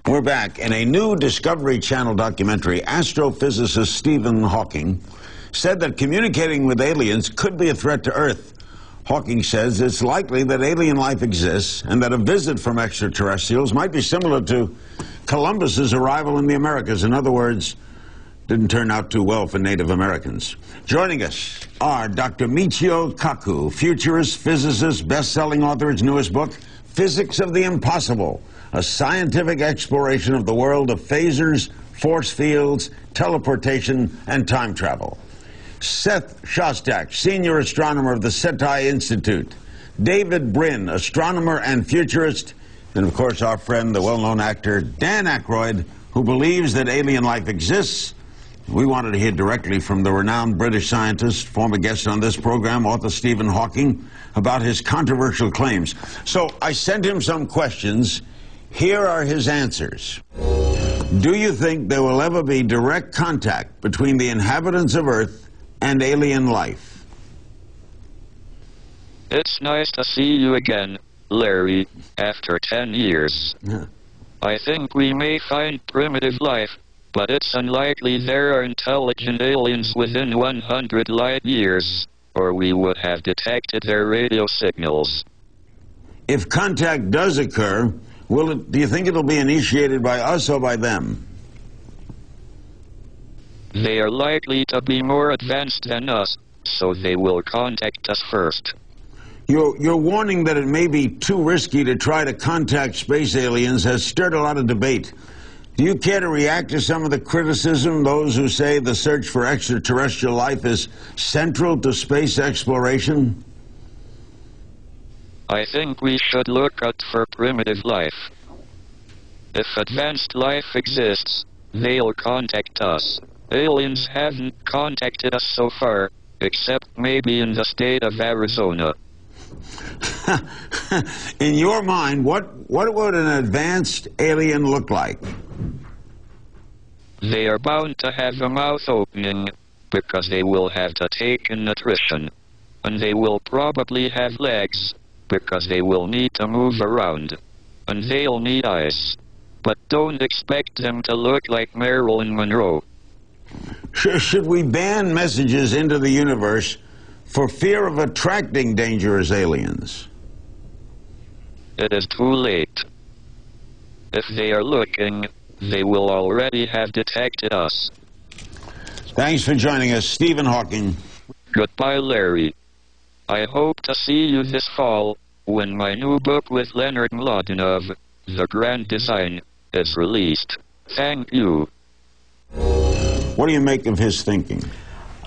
We're back. In a new Discovery Channel documentary, astrophysicist Stephen Hawking said that communicating with aliens could be a threat to Earth. Hawking says it's likely that alien life exists and that a visit from extraterrestrials might be similar to Columbus's arrival in the Americas. In other words, didn't turn out too well for Native Americans. Joining us are Dr. Michio Kaku, futurist, physicist, best-selling author. His newest book, Physics of the Impossible, a scientific exploration of the world of phasers, force fields, teleportation, and time travel. Seth Shostak, senior astronomer of the SETI Institute. David Brin, astronomer and futurist. And, of course, our friend, the well-known actor Dan Aykroyd, who believes that alien life exists. We wanted to hear directly from the renowned British scientist, former guest on this program, author Stephen Hawking, about his controversial claims. So I sent him some questions. Here are his answers. Do you think there will ever be direct contact between the inhabitants of Earth and alien life? It's nice to see you again, Larry, after 10 years. Yeah. I think we may find primitive life, but it's unlikely there are intelligent aliens within 100 light years, or we would have detected their radio signals. If contact does occur, do you think it'll be initiated by us or by them? They are likely to be more advanced than us, so they will contact us first. Your warning that it may be too risky to try to contact space aliens has stirred a lot of debate. Do you care to react to some of the criticism, those who say the search for extraterrestrial life is central to space exploration? I think we should look out for primitive life. If advanced life exists, they'll contact us. Aliens haven't contacted us so far, except maybe in the state of Arizona. In your mind, what would an advanced alien look like? They are bound to have a mouth opening, because they will have to take in nutrition. And they will probably have legs, because they will need to move around. And they'll need eyes. But don't expect them to look like Marilyn Monroe. Should we ban messages into the universe for fear of attracting dangerous aliens? It is too late. If they are looking, they will already have detected us. Thanks for joining us, Stephen Hawking. Goodbye, Larry. I hope to see you this fall when my new book with Leonard Mlodinov, The Grand Design, is released. Thank you. What do you make of his thinking?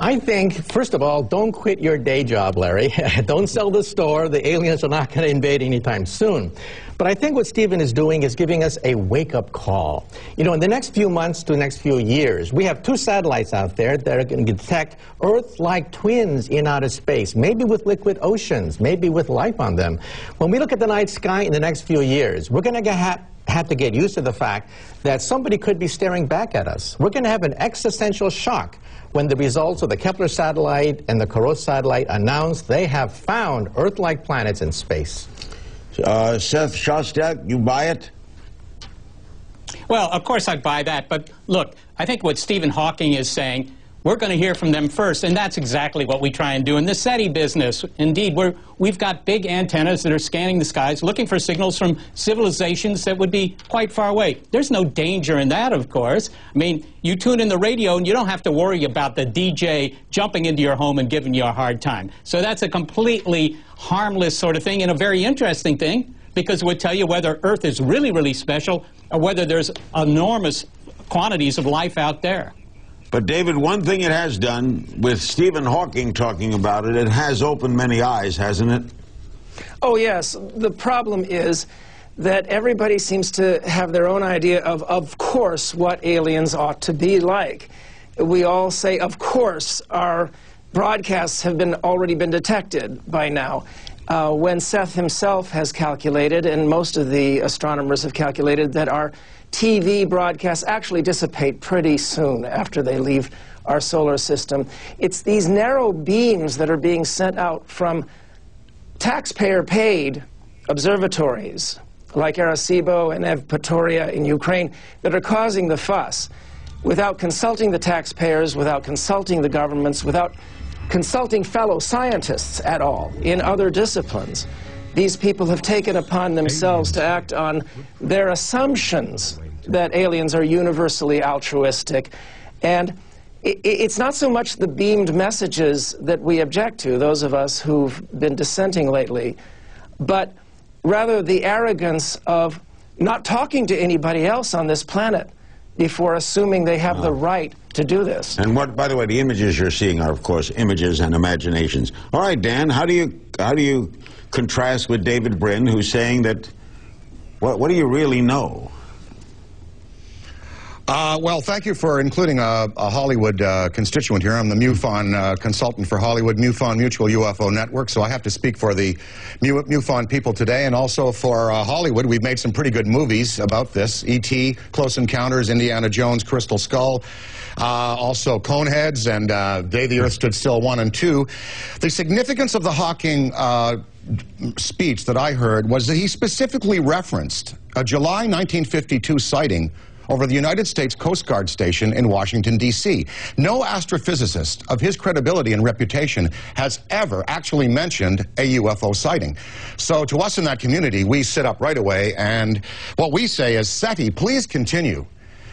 I think, first of all, don't quit your day job, Larry. Don't sell the store. The aliens are not going to invade anytime soon. But I think what Stephen is doing is giving us a wake-up call. You know, in the next few months to the next few years, we have 2 satellites out there that are going to detect Earth-like twins in outer space, maybe with liquid oceans, maybe with life on them. When we look at the night sky in the next few years, we're going to have to get used to the fact that somebody could be staring back at us. We're going to have an existential shock when the results of the Kepler satellite and the Kourou satellite announce they have found Earth-like planets in space. Seth Shostak, you buy it? Well, of course I buy that, but look, I think what Stephen Hawking is saying, we're going to hear from them first, and that's exactly what we try and do in the SETI business. Indeed, we've got big antennas that are scanning the skies, looking for signals from civilizations that would be quite far away. There's no danger in that, of course. I mean, you tune in the radio and you don't have to worry about the DJ jumping into your home and giving you a hard time. So that's a completely harmless sort of thing, and a very interesting thing, because it would tell you whether Earth is really, really special or whether there's enormous quantities of life out there. But, David, one thing it has done, with Stephen Hawking talking about it, it has opened many eyes, hasn't it? Oh, yes. The problem is that everybody seems to have their own idea of course, what aliens ought to be like. We all say, of course, our broadcasts have already been detected by now. When Seth himself has calculated, and most of the astronomers have calculated, that our TV broadcasts actually dissipate pretty soon after they leave our solar system. It's these narrow beams that are being sent out from taxpayer-paid observatories like Arecibo and Evpatoria in Ukraine, that are causing the fuss, without consulting the taxpayers, without consulting the governments, without consulting fellow scientists at all in other disciplines. These people have taken upon themselves to act on their assumptions that aliens are universally altruistic. And it's not so much the beamed messages that we object to, those of us who've been dissenting lately, but rather the arrogance of not talking to anybody else on this planet before assuming they have the right to do this. And what, by the way, the images you're seeing are, of course, images and imaginations. All right, Dan, how do you contrast with David Brin, who's saying that, what do you really know? Well, thank you for including a Hollywood constituent here. I'm the MUFON consultant for Hollywood, MUFON Mutual UFO Network, so I have to speak for the MUFON people today, and also for Hollywood. We've made some pretty good movies about this. E.T., Close Encounters, Indiana Jones, Crystal Skull, also Coneheads, and Day the Earth Stood Still 1 and 2. The significance of the Hawking speech that I heard was that he specifically referenced a July 1952 sighting over the United States Coast Guard station in Washington, D.C. No astrophysicist of his credibility and reputation has ever actually mentioned a UFO sighting. So to us in that community, we sit up right away, and what we say is, SETI, please continue.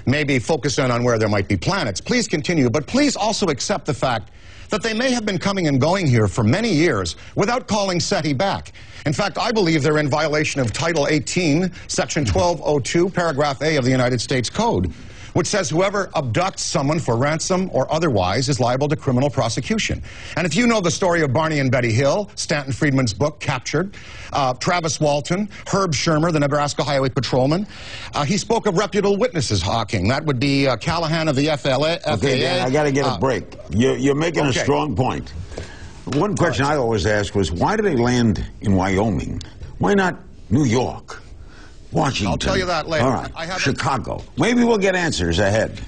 Maybe focus in on where there might be planets. Please continue, but please also accept the fact that they may have been coming and going here for many years without calling SETI back. In fact, I believe they're in violation of Title 18, Section 1202, Paragraph A of the United States Code, which says whoever abducts someone for ransom or otherwise is liable to criminal prosecution. And if you know the story of Barney and Betty Hill, Stanton Friedman's book, Captured, Travis Walton, Herb Shermer, the Nebraska Highway Patrolman, he spoke of reputable witnesses, Hawking. That would be Callahan of the FAA. Okay, Dan, I got to get a break. You're making a strong point. One question I always ask was, why do they land in Wyoming? Why not New York, Washington? I'll tell you that later. All right, Chicago. Maybe we'll get answers ahead.